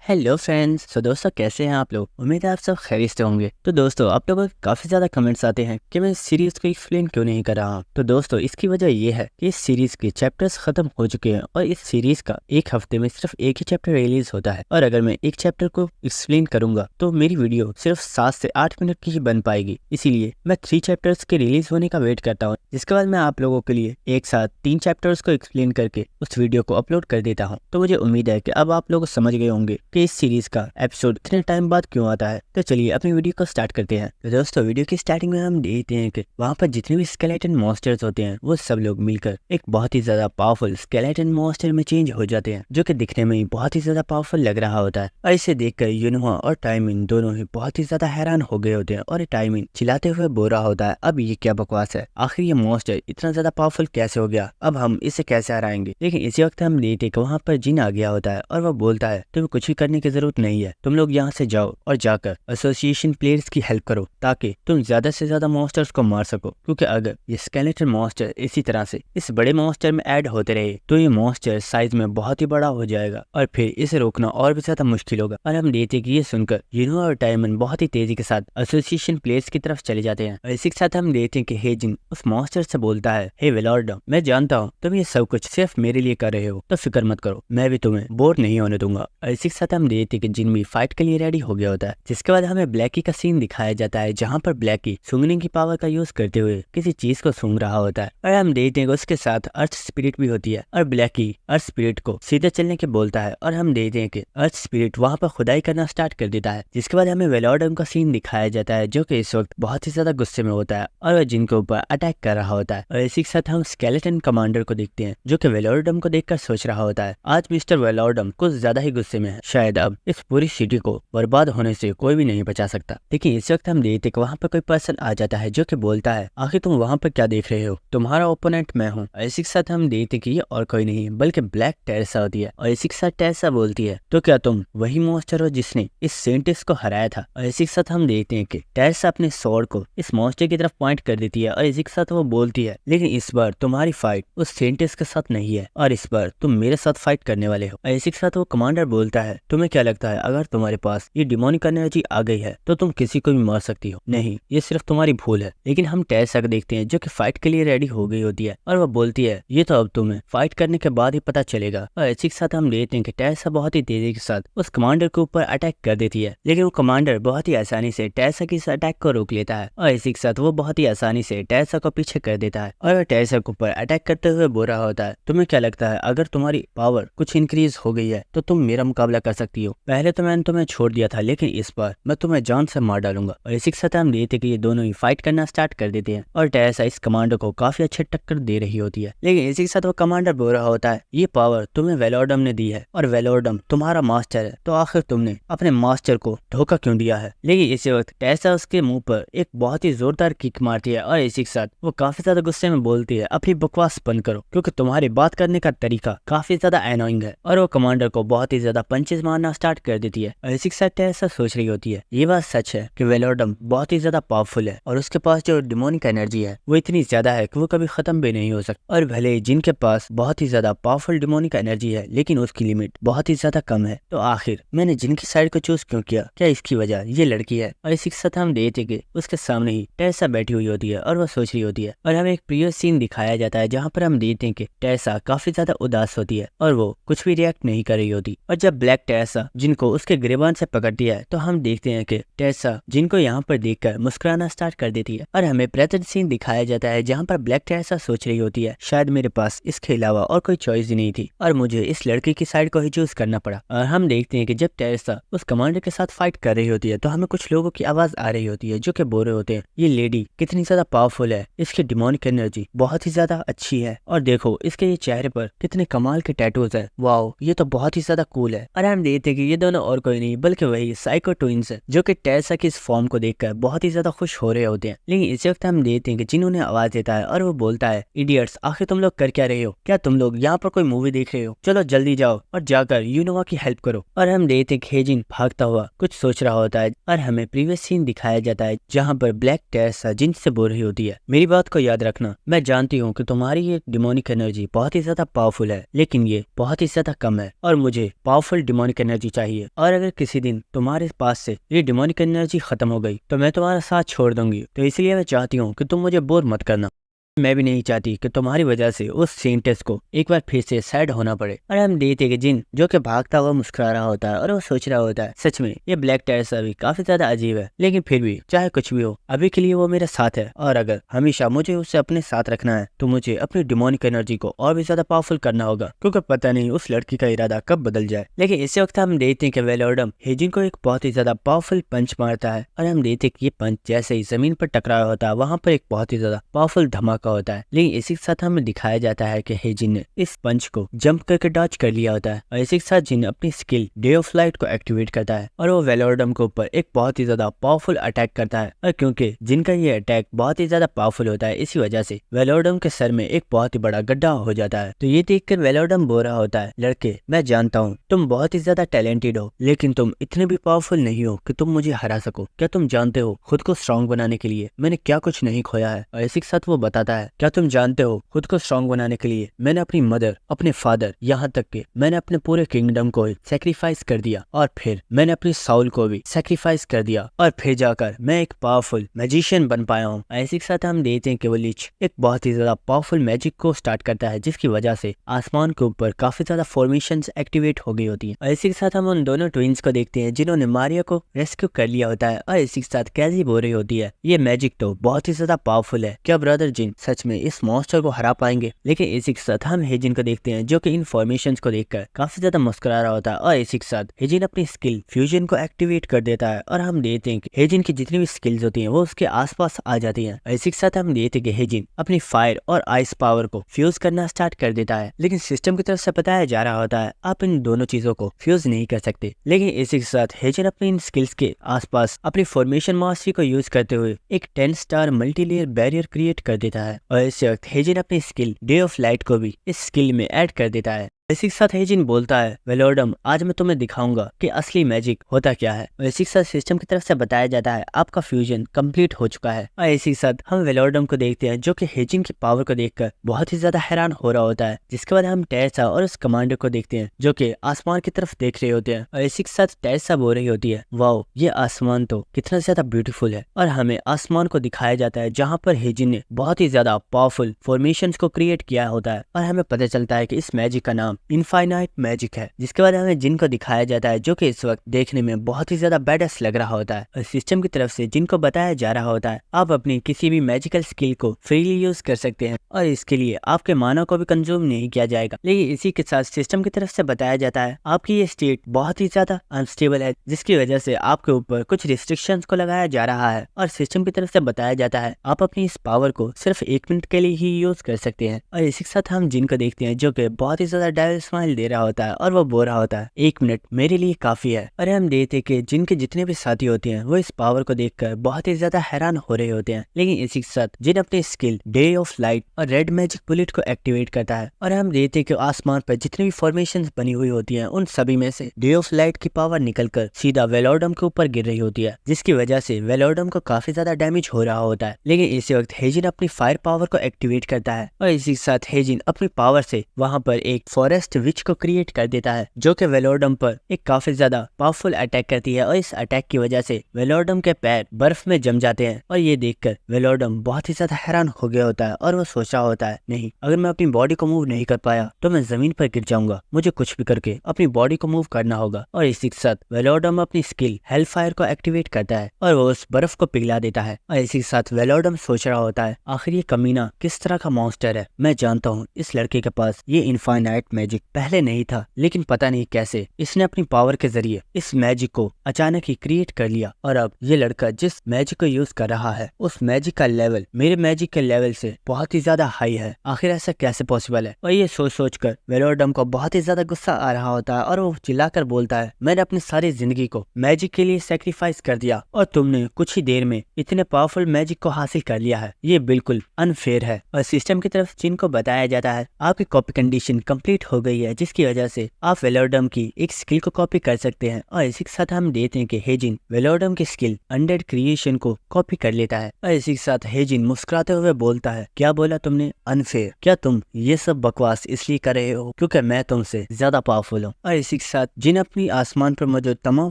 Hello friends. तो दोस्तों कैसे हैं आप लोग। उम्मीद है आप सब खैरियत से होंगे। तो दोस्तों आप लोगों के काफ़ी ज़्यादा कमेंट्स आते हैं कि मैं इस सीरीज़ को एक्सप्लेन क्यों नहीं कर रहा हूँ। तो दोस्तों इसकी वजह ये है कि इस सीरीज़ के चैप्टर्स ख़त्म हो चुके हैं और इस सीरीज़ का एक हफ्ते में सिर्फ एक ही चैप्टर रिलीज़ होता है। और अगर मैं एक चैप्टर को एक्सप्लेन करूंगा तो मेरी वीडियो सिर्फ 7 से 8 मिनट की ही बन पाएगी। इसीलिए मैं 3 चैप्टर्स के रिलीज़ होने का वेट करता हूँ, जिसके बाद मैं आप लोगों के लिए एक साथ 3 चैप्टर्स को एक्सप्लेन करके उस वीडियो को अपलोड कर देता हूँ। तो मुझे उम्मीद है कि अब आप लोग समझ गए होंगे कि इस सीरीज़ का एपिसोड इतने टाइम बाद क्यों आता है। तो चलिए अपनी वीडियो को स्टार्ट करते हैं। तो दोस्तों वीडियो की स्टार्टिंग में हम देखते हैं कि वहाँ पर जितने भी स्केलेटन मॉन्स्टर्स होते हैं वो सब लोग मिलकर एक बहुत ही ज्यादा पावरफुल स्केलेटन मॉन्स्टर में चेंज हो जाते हैं, जो कि दिखने में ही बहुत ही ज्यादा पावरफुल लग रहा होता है। और इसे देखकर यूनोहा और टाइमिन दोनों ही बहुत ही ज्यादा हैरान हो गए होते हैं और टाइमिन चिल्लाते हुए बोल रहा होता है, अब ये क्या बकवास है, आखिर ये मॉन्स्टर इतना ज्यादा पावरफुल कैसे हो गया, अब हम इसे कैसे हराएंगे। लेकिन इसी वक्त हम देखते कि वहाँ पर जिन आ गया होता है और वो बोलता है तुम्हें कुछ भी करने की जरूरत नहीं है, तुम लोग यहाँ से जाओ और जाकर एसोसिएशन प्लेयर्स की हेल्प करो ताकि तुम ज्यादा से ज्यादा मॉन्स्टर्स को मार सको। क्योंकि अगर ये स्केलेटन मॉन्स्टर इसी तरह से इस बड़े मॉन्स्टर में ऐड होते रहे तो ये मॉन्स्टर साइज में बहुत ही बड़ा हो जाएगा और फिर इसे रोकना और भी ज्यादा मुश्किल होगा। और हम देखते कि ये सुनकर यूनो और टाइमन बहुत ही तेजी के साथ एसोसिएशन प्लेयर्स की तरफ चले जाते हैं। और इसी के साथ हम देखते हैं कि हेजिन उस मॉन्स्टर से बोलता है, हे वेलॉर्डम, मैं जानता हूँ तुम ये सब कुछ सिर्फ मेरे लिए कर रहे हो, तो फिक्र मत करो, मैं भी तुम्हें बोर नहीं होने दूंगा। और इसी के साथ हम देखते हैं कि जिन भी फाइट के लिए रेडी हो गया होता है, जिसके बाद हमें ब्लैकी का सीन दिखाया जाता है जहाँ पर ब्लैकी सूंघने की पावर का यूज करते हुए किसी चीज को सूंघ रहा होता है। और हम देखते हैं कि उसके साथ अर्थ स्पिरिट भी होती है और ब्लैकी अर्थ स्पिरिट को सीधे चलने के बोलता है। और हम देखते हैं कि अर्थ स्पिरिट वहाँ पर खुदाई करना स्टार्ट कर देता है, जिसके बाद हमें वेलॉर्डम का सीन दिखाया जाता है जो कि इस वक्त बहुत ही ज्यादा गुस्से में होता है और वह जिनके ऊपर अटैक कर रहा होता है। और इसी के साथ हम स्केलेटन कमांडर को देखते हैं जो कि वेलॉर्डम को देखकर सोच रहा होता है, आज मिस्टर वेलॉर्डम कुछ ज्यादा ही गुस्से में है, शायद अब इस पूरी सिटी को बर्बाद होने से कोई भी नहीं बचा सकता। लेकिन इस वक्त हम देखते कि वहाँ पर कोई पर्सन आ जाता है जो कि बोलता है, आखिर तुम वहाँ पर क्या देख रहे हो, तुम्हारा ओपोनेंट मैं हूँ। इसी के साथ हम देखते कि ये और कोई नहीं बल्कि ब्लैक टेरेसा होती है। और इसी के साथ टेरेसा बोलती है, तो क्या तुम वही मॉन्स्टर हो जिसने इस साइंटिस्ट को हराया था। और इसी के साथ हम देखते हैं कि टेरेसा अपने स्वॉर्ड को इस मॉन्स्टर की तरफ पॉइंट कर देती है और इसी के साथ वो बोलती है, लेकिन इस बार तुम्हारी फाइट उस साइंटिस्ट के साथ नहीं है और इस बार तुम मेरे साथ फाइट करने वाले हो। और इसी के साथ वो कमांडर बोलता है, तुम्हें क्या लगता है अगर तुम्हारे पास ये डिमोनिक एनर्जी आ गई है तो तुम किसी को भी मार सकती हो। नहीं, ये सिर्फ तुम्हारी भूल है। लेकिन हम टेरेसा को देखते हैं जो कि फाइट के लिए रेडी हो गई होती है और वो बोलती है, ये तो अब तुम्हें फाइट करने के बाद ही पता चलेगा। और इसी के साथ हम देखते हैं कि टेरेसा बहुत ही तेजी के साथ उस कमांडर के ऊपर अटैक कर देती है, लेकिन वो कमांडर बहुत ही आसानी से टेरेसा की इस अटैक को रोक लेता है। और इसी के साथ वो बहुत ही आसानी से टेरेसा को पीछे कर देता है और वह टेरेसा के ऊपर अटैक करते हुए बोल रहा होता है, तुम्हें क्या लगता है अगर तुम्हारी पावर कुछ इंक्रीज हो गई है तो तुम मेरा मुकाबला कर सकती हो। पहले तो मैंने तुम्हें छोड़ दिया था, लेकिन इस बार मैं तुम्हें जान से मार डालूंगा। और इसी के साथ हम देखते कि ये दोनों ही फाइट करना स्टार्ट कर देते हैं और टेरेसा इस कमांडर को काफी अच्छे टक्कर दे रही होती है। लेकिन इसी के साथ वो कमांडर बोल रहा होता है, ये पावर तुम्हें वेलॉर्डम ने दी है और वेलॉर्डम तुम्हारा मास्टर है, तो आखिर तुमने अपने मास्टर को धोखा क्यों दिया है। लेकिन इसी वक्त टेरेसा उसके मुंह पर एक बहुत ही जोरदार किक मारती है और इसी के साथ वो काफी ज्यादा गुस्से में बोलती है, अपनी बकवास बंद करो क्योंकि तुम्हारी बात करने का तरीका काफी ज्यादा एनोइंग है। और वो कमांडर को बहुत ही ज्यादा पंचेस मारना स्टार्ट कर देती है। और इसी के साथ टेरेसा सोच रही होती है, ये बात सच है कि वेलॉर्डम बहुत ही ज्यादा पावरफुल है और उसके पास जो डिमोनिक एनर्जी है वो इतनी ज्यादा है कि वो कभी खत्म भी नहीं हो सकता। और भले जिनके पास बहुत ही ज्यादा पावरफुल डिमोनिक एनर्जी है लेकिन उसकी लिमिट बहुत ही ज्यादा कम है, तो आखिर मैंने जिनकी साइड को चूज क्यों किया, क्या इसकी वजह ये लड़की है। और इसी के साथ हम देखते कि उसके सामने ही टेरेसा बैठी हुई होती है और वो सोच रही होती है। और हमें एक प्रीवियस सीन दिखाया जाता है जहाँ पर हम देखते हैं कि टेरेसा काफी ज्यादा उदास होती है और वो कुछ भी रिएक्ट नहीं कर रही होती। और जब ब्लैक टेरेसा जिनको उसके गिरबान से पकड़ती है तो हम देखते हैं कि टेरेसा जिनको यहाँ पर देखकर मुस्कुराना स्टार्ट कर देती है। और हमें प्रेजेंट सीन दिखाया जाता है जहाँ पर ब्लैक टेरेसा सोच रही होती है, शायद मेरे पास इसके अलावा और कोई चॉइस ही नहीं थी और मुझे इस लड़की की साइड को ही चूज करना पड़ा। और हम देखते हैं कि जब टेरेसा उस कमांडर के साथ फाइट कर रही होती है तो हमें कुछ लोगों की आवाज आ रही होती है जो कि बोल रहे होते हैं, ये लेडी कितनी ज्यादा पावरफुल है, इसकी डिमोनिक एनर्जी बहुत ही ज्यादा अच्छी है और देखो इसके ये चेहरे पर कितने कमाल के टैटूज है, वाओ ये तो बहुत ही ज्यादा कूल है। और हम देखते हैं कि ये दोनों और कोई नहीं बल्कि वही साइको ट्विंस है जो कि टेरेसा की इस फॉर्म को देखकर बहुत ही ज्यादा खुश हो रहे होते हैं। लेकिन इस वक्त हम देखते हैं कि जिन्होंने आवाज देता है और वो बोलता है, इडियट्स आखिर तुम लोग कर क्या रहे हो, क्या तुम लोग यहाँ पर कोई मूवी देख रहे हो, चलो जल्दी जाओ और जाकर यूनोवा की हेल्प करो। और हम देखते हैं कि हेजिन भागता हुआ कुछ सोच रहा होता है और हमें प्रीवियस सीन दिखाया जाता है जहाँ पर ब्लैक टेरेसा जिन से बोल रही होती है, मेरी बात को याद रखना, मैं जानती हूँ कि तुम्हारी ये डिमोनिक एनर्जी बहुत ही ज्यादा पावरफुल है लेकिन ये बहुत ही ज्यादा कम है और मुझे पावरफुल डिमोनिक डिमोनिक एनर्जी चाहिए, और अगर किसी दिन तुम्हारे पास से ये डिमोनिक एनर्जी खत्म हो गई तो मैं तुम्हारा साथ छोड़ दूंगी। तो इसलिए मैं चाहती हूँ कि तुम मुझे बोर मत करना। मैं भी नहीं चाहती कि तुम्हारी वजह से उस सेंटेस को एक बार फिर से सैड होना पड़े। और हम देखते कि जिन जो कि भागता हुआ मुस्कुरा रहा होता है और वो सोच रहा होता है सच में ये ब्लैक टेरेसा भी काफी ज्यादा अजीब है, लेकिन फिर भी चाहे कुछ भी हो अभी के लिए वो मेरे साथ है, और अगर हमेशा मुझे उससे अपने साथ रखना है तो मुझे अपनी डिमोनिक एनर्जी को और भी ज्यादा पावरफुल करना होगा, क्योंकि पता नहीं उस लड़की का इरादा कब बदल जाए। लेकिन इसी वक्त हम देखते हैं कि वेलोर्डम हेजिन को एक बहुत ही ज्यादा पावरफुल पंच मारता है, और हम देखते हैं कि ये पंच जैसे ही जमीन पर टकराया होता है वहां पर एक बहुत ही ज्यादा पावरफुल धमाका होता है। लेकिन इसी के साथ हमें दिखाया जाता है कि हेजिन ने इस पंच को जंप करके डॉज कर लिया होता है, और इसी के साथ जिन अपनी स्किल डे ऑफ लाइट को एक्टिवेट करता है और वो वेलोर्डम के ऊपर एक बहुत ही ज्यादा पावरफुल अटैक करता है। और क्योंकि जिनका ये अटैक बहुत ही ज्यादा पावरफुल होता है इसी वजह से वेलोर्डम के सर में एक बहुत ही बड़ा गड्ढा हो जाता है। तो ये देखकर वेलोर्डम बोल रहा होता है, लड़के मैं जानता हूँ तुम बहुत ही ज्यादा टैलेंटेड हो, लेकिन तुम इतने भी पावरफुल नहीं हो कि तुम मुझे हरा सको। क्या तुम जानते हो खुद को स्ट्रॉन्ग बनाने के लिए मैंने क्या कुछ नहीं खोया है? और इसी के साथ वो बताता है, क्या तुम जानते हो खुद को स्ट्रॉन्ग बनाने के लिए मैंने अपनी मदर, अपने फादर, यहाँ तक कि मैंने अपने पूरे किंगडम को सैक्रिफाइस कर दिया, और फिर मैंने अपनी साउल को भी सैक्रिफाइस कर दिया, और फिर जाकर मैं एक पावरफुल मैजिशियन बन पाया हूँ। ऐसे के साथ हम देखते हैं कि वो लीच एक बहुत ही ज्यादा पावरफुल मैजिक को स्टार्ट करता है, जिसकी वजह से आसमान के ऊपर काफी ज्यादा फॉर्मेशंस एक्टिवेट हो गई होती है। और इसी के साथ हम उन दोनों ट्विंस को देखते हैं जिन्होंने मारिया को रेस्क्यू कर लिया होता है, और इसी के साथ कैसी बोल रही होती है, ये मैजिक तो बहुत ही ज्यादा पावरफुल है, क्या ब्रदर जिन सच में इस मॉन्स्टर को हरा पाएंगे? लेकिन इसी के साथ हम हेजिन को देखते हैं जो कि इन फॉर्मेशंस को देखकर काफी ज्यादा मुस्कुरा रहा होता है, और इसी के साथ हेजिन अपनी स्किल फ्यूजन को एक्टिवेट कर देता है, और हम देखते हैं कि हेजिन की जितनी भी स्किल्स होती हैं वो उसके आसपास आ जाती हैं। इसी के साथ हम देखते हैं कि हेजिन अपनी फायर और आइस पावर को फ्यूज करना स्टार्ट कर देता है, लेकिन सिस्टम की तरफ से बताया जा रहा होता है आप इन दोनों चीजों को फ्यूज नहीं कर सकते। लेकिन इसी के साथ हेजिन अपनी इन स्किल्स के आसपास अपनी फॉर्मेशन मास्टरी को यूज करते हुए एक 10 स्टार मल्टीलेयर बैरियर क्रिएट कर देता है, और इस वक्त हेजिन अपनी स्किल डे ऑफ लाइट को भी इस स्किल में ऐड कर देता है। इसी के साथ हेजिन बोलता है, वेलोर्डम आज मैं तुम्हें दिखाऊंगा कि असली मैजिक होता क्या है। और इसी के साथ सिस्टम की तरफ से बताया जाता है आपका फ्यूजन कंप्लीट हो चुका है। और इसी के साथ हम वेलोर्डम को देखते हैं जो कि हेजिन की पावर को देखकर बहुत ही ज्यादा हैरान हो रहा होता है। जिसके बाद हम टेरेसा और उस कमांडर को देखते हैं जो कि आसमान की तरफ देख रहे होते हैं, और इसी के साथ टेरेसा बोल रही होती है, वाओ ये आसमान तो कितना ज्यादा ब्यूटीफुल है। और हमें आसमान को दिखाया जाता है जहाँ पर हेजिन ने बहुत ही ज्यादा पावरफुल फॉर्मेशन को क्रिएट किया होता है, और हमें पता चलता है कि इस मैजिक का नाम इनफाइनाइट मैजिक है। जिसके बाद हमें जिन को दिखाया जाता है जो कि इस वक्त देखने में बहुत ही ज्यादा बैडस लग रहा होता है, और सिस्टम की तरफ से जिन को बताया जा रहा होता है आप अपनी किसी भी मैजिकल स्किल को फ्रीली यूज कर सकते हैं, और इसके लिए आपके माना को भी कंज्यूम नहीं किया जाएगा। लेकिन इसी के साथ सिस्टम की तरफ से बताया जाता है आपकी ये स्टेट बहुत ही ज्यादा अनस्टेबल है, जिसकी वजह से आपके ऊपर कुछ रिस्ट्रिक्शंस को लगाया जा रहा है, और सिस्टम की तरफ से बताया जाता है आप अपनी इस पावर को सिर्फ 1 मिनट के लिए ही यूज कर सकते हैं। और इसी के साथ हम जिन को देखते हैं जो कि बहुत ही ज्यादा डेविल स्माइल दे रहा होता है, और वो बोल रहा होता है 1 मिनट मेरे लिए काफी है। और हम देखते हैं कि जिनके जितने भी साथी होते हैं वो इस पावर को देखकर बहुत ही ज्यादा हैरान हो रहे होते हैं। लेकिन इसी के साथ जिन अपनी स्किल डे ऑफ लाइट और रेड मैजिक बुलेट को एक्टिवेट करता है, और हम देखते हैं कि आसमान पर जितनी भी फॉर्मेशन बनी हुई होती है उन सभी में से डे ऑफ लाइट की पावर निकलकर सीधा वेलोर्डम के ऊपर गिर रही होती है, जिसकी वजह से वेलोर्डम को काफी ज्यादा डैमेज हो रहा होता है। लेकिन इसी वक्त हेजिन अपनी फायर पावर को एक्टिवेट करता है, और इसी के साथ हेजिन अपनी पावर से वहां पर एक फॉरेस्ट विच को क्रिएट कर देता है जो कि वेलोर्डम पर एक काफी ज्यादा पावरफुल अटैक करती है, और इस अटैक की वजह से वेलोर्डम के पैर बर्फ में जम जाते हैं। और ये देखकर वेलोर्डम बहुत ही ज्यादा हैरान हो गया होता है, और वो सोच रहा होता है नहीं अगर मैं अपनी बॉडी को मूव नहीं कर पाया तो मैं जमीन पर गिर जाऊंगा, मुझे कुछ भी करके अपनी बॉडी को मूव करना होगा। और इसी के साथ वेलोर्डम अपनी स्किल हेल फायर को एक्टिवेट करता है, और वो उस बर्फ को पिघला देता है। और इसी के साथ वेलोर्डम सोच रहा होता है आखिर ये कमीना किस तरह का मॉन्स्टर है, मैं जानता हूँ इस लड़के के पास ये इनफाइनाइट मैजिक पहले नहीं था, लेकिन पता नहीं कैसे इसने अपनी पावर के जरिए इस मैजिक को अचानक ही क्रिएट कर लिया, और अब ये लड़का जिस मैजिक को यूज कर रहा है उस मैजिक का लेवल मेरे मैजिक के लेवल से बहुत ही ज्यादा हाई है, आखिर ऐसा कैसे पॉसिबल है। और ये सोच कर वेलोर्डम को बहुत ही ज्यादा गुस्सा आ रहा होता है, और वो चिल्लाकर बोलता है मैंने अपनी सारी जिंदगी को मैजिक के लिए सेक्रीफाइस कर दिया, और तुमने कुछ ही देर में इतने पावरफुल मैजिक को हासिल कर लिया है, ये बिल्कुल अनफेयर है। और सिस्टम की तरफ जिनको बताया जाता है आपकी कॉपी कंडीशन कंप्लीट हो हो गई है, जिसकी वजह से आप वेलोरडम की एक स्किल को कॉपी कर सकते हैं। और इसी के साथ हम देखते हैं कि हेजिन वेलोरडम की स्किल अनडेड क्रिएशन को कॉपी कर लेता है। और इसी के साथ हेजिन मुस्कुराते हुए बोलता है, क्या बोला तुमने? अनफेयर? क्या तुम ये सब बकवास इसलिए कर रहे हो क्योंकि मैं तुमसे ज्यादा पावरफुल हूँ? और इसी के साथ जिन अपनी आसमान पर मौजूद तमाम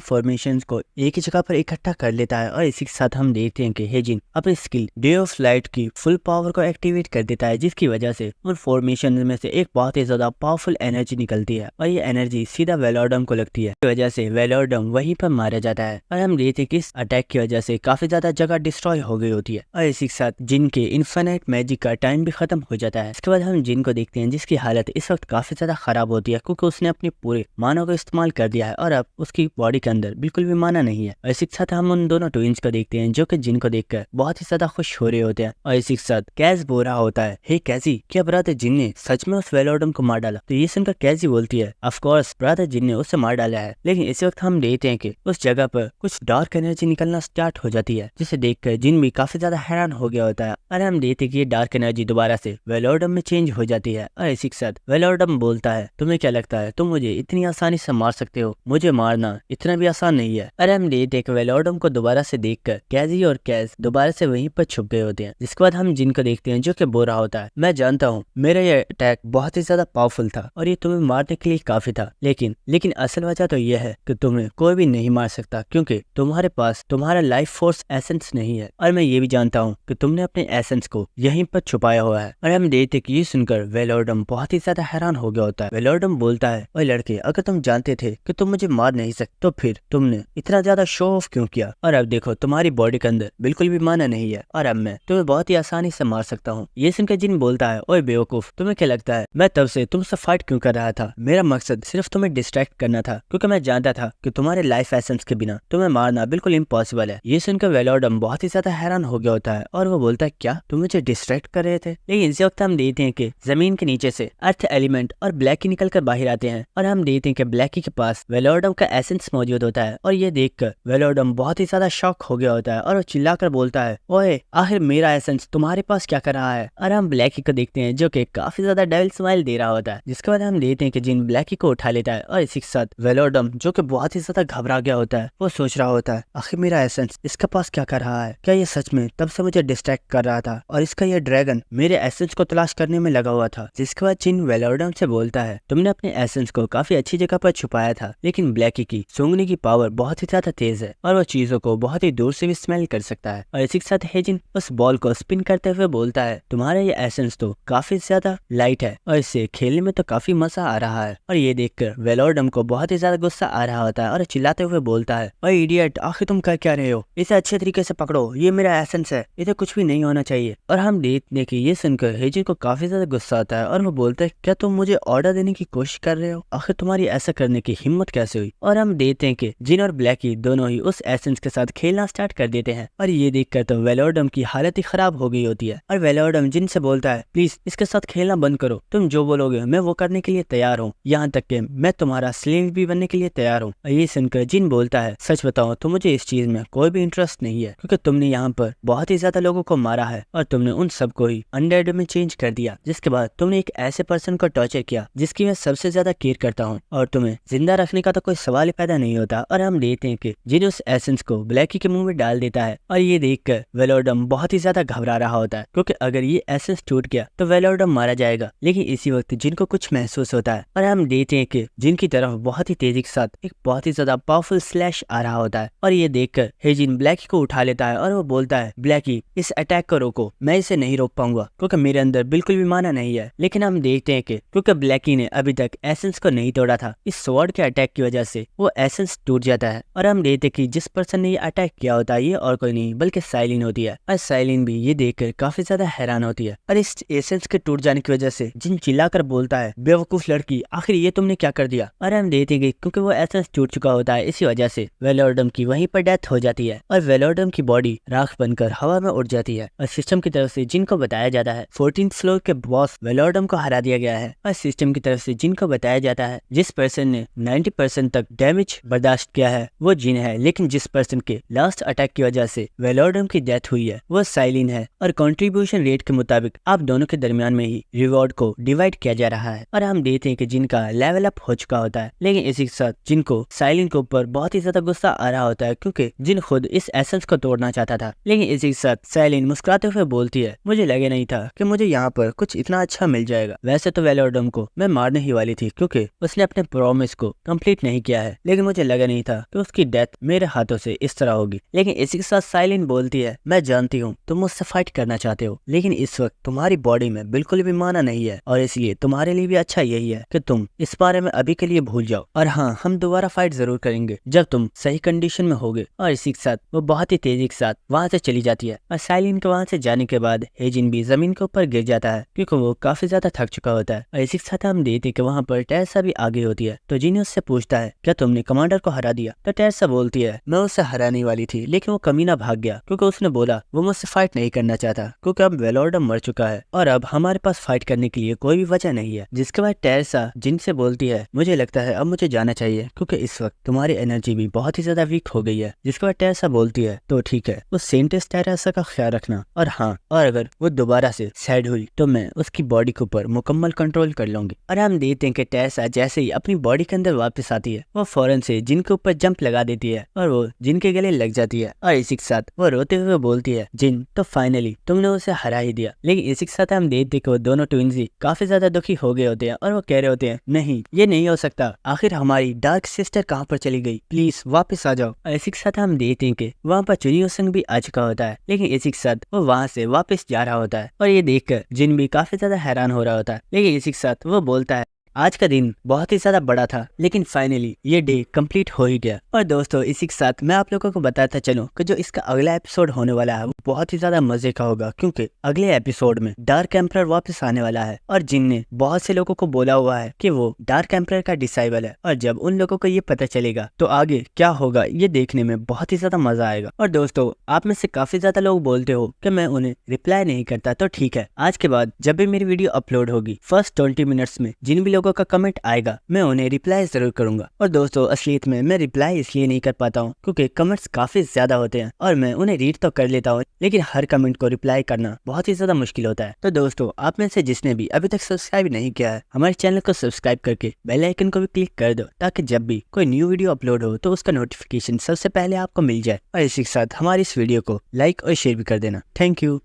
फॉर्मेशन को एक ही जगह पर इकट्ठा कर लेता है। और इसी के साथ हम देखते हैं कि हेजिन अपनी स्किल डे ऑफ लाइट की फुल पावर को एक्टिवेट कर देता है, जिसकी वजह से उन फॉर्मेशन में से एक बहुत ही ज्यादा पावरफुल एनर्जी निकलती है और ये एनर्जी सीधा वेलोरडम को लगती है। इस वजह से वेलोरडम वहीं पर मारा जाता है। और हम देखते हैं कि इस अटैक की वजह से काफी ज्यादा जगह डिस्ट्रॉय हो गई होती है। और इसी के साथ जिन के इन्फिनिट मैजिक का टाइम भी खत्म हो जाता है। इसके बाद हम जिन को देखते हैं, जिसकी हालत इस वक्त काफी ज्यादा खराब होती है क्योंकि उसने अपने पूरे मानव को इस्तेमाल कर दिया है और अब उसकी बॉडी के अंदर बिल्कुल भी माना नहीं है। और इसी के साथ हम उन दोनों ट्विंस को देखते हैं जो कि जिन को देखकर बहुत ही ज्यादा खुश हो रहे होते हैं। और इसी के साथ कैज बोल रहा होता है, हे कैजी, क्या ब्रदर जिन ने सच में उस वेलोरडम को मार डाला? तो ये सुनकर कैजी बोलती है, ऑफ कोर्स ब्रदर जिन ने उसे मार डाला है। लेकिन इसी वक्त हम देखते हैं कि उस जगह पर कुछ डार्क एनर्जी निकलना स्टार्ट हो जाती है, जिसे देखकर जिन भी काफी ज्यादा हैरान हो गया होता है। और हम देखते हैं कि ये डार्क एनर्जी दोबारा से वेलोरडम में चेंज हो जाती है। और इसी के साथ वेलोरडम बोलता है, तुम्हें क्या लगता है तुम मुझे इतनी आसानी से मार सकते हो? मुझे मारना इतना भी आसान नहीं है। और हम देखते हैं कि वेलोरडम को दोबारा से देखकर कैजी और कैज दोबारा से वहीं पर छुप गए होते हैं। जिसके बाद हम जिन को देखते हैं जो कि बोल रहा होता है, मैं जानता हूँ मेरा ये अटैक बहुत ही ज्यादा पावरफुल था और ये तुम्हें मारने के लिए काफी था, लेकिन असल वजह तो यह है कि तुम्हें कोई भी नहीं मार सकता क्योंकि तुम्हारे पास तुम्हारा लाइफ फोर्स एसेंस नहीं है। और मैं ये भी जानता हूँ कि तुमने अपने एसेंस को यहीं पर छुपाया हुआ है। और हम देखते कि ये सुनकर वेलोरडम बहुत ही ज्यादा हैरान हो गया होता है। वेलोरडम बोलता है, ओए लड़के, अगर तुम जानते थे कि तुम मुझे मार नहीं सकते तो फिर तुमने इतना ज्यादा शो ऑफ क्यों किया? और अब देखो तुम्हारी बॉडी के अंदर बिल्कुल भी माना नहीं है और अब मैं तुम्हें बहुत ही आसानी से मार सकता हूँ। ये सुनकर जिन बोलता है, ओए बेवकूफ, तुम्हें क्या लगता है मैं तब से तुमसे फाइट क्यों कर रहा था? मेरा मकसद सिर्फ तुम्हें डिस्ट्रैक्ट करना था क्योंकि मैं जानता था कि तुम्हारे लाइफ एसेंस के बिना तुम्हें मारना बिल्कुल इम्पॉसिबल है। ये सुनकर वेलोरडम बहुत ही ज्यादा हैरान हो गया होता है और वो बोलता है, क्या तुम मुझे डिस्ट्रैक्ट कर रहे थे? लेकिन इसी वक्त हम देखते हैं कि जमीन के नीचे से अर्थ एलिमेंट और ब्लैकी निकल कर बाहर आते हैं और हम देखते हैं कि ब्लैकी के पास वेलोरडम का एसेंस मौजूद होता है। और ये देखकर वेलोरडम बहुत ही ज्यादा शॉक हो गया होता है और वो चिल्लाकर बोलता है, ओए आखिर मेरा एसेंस तुम्हारे पास क्या कर रहा है? और हम ब्लैकी को देखते हैं जो कि काफी ज्यादा डेविल स्माइल दे रहा होता है। जिसके बाद हम देखते हैं कि जिन ब्लैकी को उठा लेता है और इसी के साथ वेलोरडम जो कि बहुत ही ज्यादा घबरा गया होता है, वो सोच रहा होता है, आखिर मेरा एसेंस इसके पास क्या कर रहा है? क्या ये सच में तब से मुझे डिस्ट्रैक्ट कर रहा था और इसका ये ड्रैगन मेरे एसेंस को तलाश करने में लगा हुआ था? जिसके बाद जिन वेलोरडम से बोलता है, तुमने अपने एसेंस को काफी अच्छी जगह पर छुपाया था, लेकिन ब्लैकी की सूंघने की पावर बहुत ही ज्यादा तेज है और वो चीजों को बहुत ही दूर से भी स्मेल कर सकता है। और इसी के साथ हेजिन उस बॉल को स्पिन करते हुए बोलता है, तुम्हारा ये एसेंस तो काफी ज्यादा लाइट है और इससे खेलने में तो काफी मजा आ रहा है। और ये देखकर वेलोरडम को बहुत ही ज्यादा गुस्सा आ रहा होता है और चिल्लाते हुए बोलता है, ओए इडियट, आखिर तुम कर क्या रहे हो? इसे अच्छे तरीके से पकड़ो, ये मेरा एसेंस है, इसे कुछ भी नहीं होना चाहिए। और हम देखने की ये सुनकर हेजिन को काफी ज्यादा गुस्सा आता है और वो बोलता है, क्या तुम मुझे ऑर्डर देने की कोशिश कर रहे हो? आखिर तुम्हारी ऐसा करने की हिम्मत कैसे हुई? और हम देखते हैं कि जिन और ब्लैकी दोनों ही उस एसेंस के साथ खेलना स्टार्ट कर देते हैं। और ये देखकर तो वेलोरडम की हालत ही खराब हो गई होती है और वेलोरडम जिन से बोलता है, प्लीज इसके साथ खेलना बंद करो, तुम जो बोलोगे मैं वो करने के लिए तैयार हूँ, यहाँ तक कि मैं तुम्हारा स्लेव भी बनने के लिए तैयार हूँ। और ये सुनकर जिन बोलता है, सच बताओ तो मुझे इस चीज में कोई भी इंटरेस्ट नहीं है क्योंकि तुमने यहाँ पर बहुत ही ज्यादा लोगों को मारा है और तुमने उन सबको ही अनडेड में चेंज कर दिया। जिसके बाद तुमने एक ऐसे पर्सन को टॉर्चर किया जिसकी मैं सबसे ज्यादा केयर करता हूँ और तुम्हें जिंदा रखने का तो कोई सवाल ही पैदा नहीं होता। और हम देखते हैं कि जिन उस एसेंस को ब्लैकी के मुंह में डाल देता है और ये देखकर वेलोरडम बहुत ही ज्यादा घबरा रहा होता है क्योंकि अगर ये एसेंस टूट गया तो वेलोरडम मारा जाएगा। लेकिन इसी वक्त जिनको कुछ महसूस होता है और हम देखते हैं कि जिनकी तरफ बहुत ही तेजी के साथ एक बहुत ही ज्यादा पावरफुल स्लैश आ रहा होता है। और ये देखकर हेजिन ब्लैकी को उठा लेता है और वो बोलता है, ब्लैकी इस अटैक को रोको, मैं इसे नहीं रोक पाऊंगा क्योंकि मेरे अंदर बिल्कुल भी माना नहीं है। लेकिन हम देखते हैं कि क्योंकि ब्लैकी ने अभी तक एसेंस को नहीं तोड़ा था, इस स्वॉर्ड के अटैक की वजह से वो एसेंस टूट जाता है। और हम देखते हैं कि जिस पर्सन ने ये अटैक किया होता है ये और कोई नहीं बल्कि साइलिन होती है। और साइलिन भी ये देखकर काफी ज्यादा हैरान होती है और इस एसेंस के टूट जाने की वजह से जिन चिल्लाकर बोलता है, बेवकूफ लड़की, आखिर ये तुमने क्या कर दिया? और हम देखते हैं क्योंकि वो एसेंस टूट चुका होता है इसी वजह से वेलोरडम की वहीं पर डेथ हो जाती है और वेलोरडम की बॉडी राख बनकर हवा में उड़ जाती है। और सिस्टम की तरफ से जिनको बताया जाता है 14th फ्लोर के बॉस वेलोरडम को हरा दिया गया है। और सिस्टम की तरफ से जिनको बताया जाता है जिस पर्सन ने 90% तक डैमेज बर्दाश्त किया है वो जिन है, लेकिन जिस पर्सन के लास्ट अटैक की वजह से वेलोरडम की डेथ हुई है वो साइलिन है। और कंट्रीब्यूशन रेट के मुताबिक आप दोनों के दरमियान में ही रिवॉर्ड को डिवाइड किया जा रहा है। और हम देखते हैं कि जिन का लेवल अप हो चुका होता है, लेकिन इसी के साथ जिनको साइलिन के ऊपर बहुत ही ज्यादा गुस्सा आ रहा होता है क्योंकि जिन खुद इस एसेंस को तोड़ना चाहता था। लेकिन इसी के साथ साइलिन मुस्कुराते हुए बोलती है, मुझे लगे नहीं था कि मुझे यहाँ पर कुछ इतना अच्छा मिल जाएगा। वैसे तो वेलोरडम को मैं मारने ही वाली थी क्योंकि उसने अपने प्रॉमिस को कंप्लीट नहीं किया है, लेकिन मुझे लगा नहीं था कि उसकी डेथ मेरे हाथों से इस तरह होगी। लेकिन इसी के साथ साइलिन बोलती है, मैं जानती हूँ तुम मुझसे फाइट करना चाहते हो, लेकिन इस वक्त तुम्हारी बॉडी में बिल्कुल भी माना नहीं है और इसलिए तुम्हारे लिए भी अच्छा यही है कि तुम इस बारे में अभी के लिए भूल जाओ। और हाँ, हम दोबारा फाइट जरूर करेंगे जब तुम सही कंडीशन में होगे। और इसी के साथ वो बहुत ही तेजी के साथ वहाँ से चली जाती है और साइलिन के वहाँ से जाने के बाद हेजिन भी जमीन के ऊपर गिर जाता है क्योंकि वो काफी ज्यादा थक चुका होता है। और इसी के साथ हम देखते कि वहाँ पर टेरेसा भी आगे होती है। तो जिनी उससे पूछता है, क्या तुमने कमांडर को हरा दिया? तो टेरेसा बोलती है, मैं उससे हराने वाली थी लेकिन वो कमीना भाग गया क्योंकि उसने बोला वो मुझसे फाइट नहीं करना चाहता क्योंकि अब वेलोरडम मर चुका है और अब हमारे पास फाइट करने के लिए कोई भी वजह नहीं है। जिसके बाद टेरेसा जिन से बोलती है, मुझे लगता है अब मुझे जाना चाहिए क्योंकि इस वक्त तुम्हारी एनर्जी भी बहुत ही ज्यादा वीक हो गई है। जिसके बाद टेरेसा बोलती है, तो ठीक है, उस सेंटेस टेरेसा का ख्याल रखना और हाँ, और अगर वो दोबारा से सैड हुई तो मैं उसकी बॉडी के ऊपर मुकम्मल कंट्रोल कर लूंगी। और हम देखते हैं कि टेरेसा जैसे ही अपनी बॉडी के अंदर वापस आती है वो फौरन से जिन के ऊपर जंप लगा देती है और वो जिन के गले लग जाती है। और इसी के साथ वो रोते हुए बोलती है, जिन तो फाइनली तुमने उसे हरा ही दिया। लेकिन इसी के साथ हम देखते कि वो दोनों ट्विंस काफी ज्यादा दुखी हो गए होते हैं और वो कह रहे होते हैं, नहीं ये नहीं हो सकता, आखिर हमारी डार्क सिस्टर कहाँ पर चली गई, प्लीज वापस आ जाओ। और इसी के साथ हम देखते हैं कि वहाँ पर चुनियो संग भी आ चुका होता है, लेकिन इसी के साथ वो वहाँ से वापस जा रहा होता है और ये देखकर जिन भी काफी ज्यादा हैरान हो रहा होता है। लेकिन इसी के साथ वो बोलता है, आज का दिन बहुत ही ज्यादा बड़ा था लेकिन फाइनली ये डे कंप्लीट हो ही गया। और दोस्तों इसी के साथ मैं आप लोगों को बताता चलूं कि जो इसका अगला एपिसोड होने वाला है वो बहुत ही ज्यादा मजे का होगा क्योंकि अगले एपिसोड में डार्क एम्परर वापस आने वाला है और जिन ने बहुत से लोगों को बोला हुआ है कि वो डार्क एम्परर का डिसाइबल है। और जब उन लोगों को ये पता चलेगा तो आगे क्या होगा ये देखने में बहुत ही ज्यादा मजा आएगा। और दोस्तों आप में से काफी ज्यादा लोग बोलते हो कि मैं उन्हें रिप्लाई नहीं करता, तो ठीक है, आज के बाद जब भी मेरी वीडियो अपलोड होगी फर्स्ट 20 मिनट्स में जिन भी लोगों का कमेंट आएगा मैं उन्हें रिप्लाई जरूर करूंगा। और दोस्तों असलियत में मैं रिप्लाई इसलिए नहीं कर पाता हूँ क्योंकि कमेंट्स काफी ज्यादा होते हैं और मैं उन्हें रीड तो कर लेता हूँ लेकिन हर कमेंट को रिप्लाई करना बहुत ही ज्यादा मुश्किल होता है। तो दोस्तों आप में से जिसने भी अभी तक सब्सक्राइब नहीं किया है हमारे चैनल को सब्सक्राइब करके बेल आइकन को भी क्लिक कर दो ताकि जब भी कोई न्यू वीडियो अपलोड हो तो उसका नोटिफिकेशन सबसे पहले आपको मिल जाए। और इसी के साथ हमारी इस वीडियो को लाइक और शेयर भी कर देना। Thank you.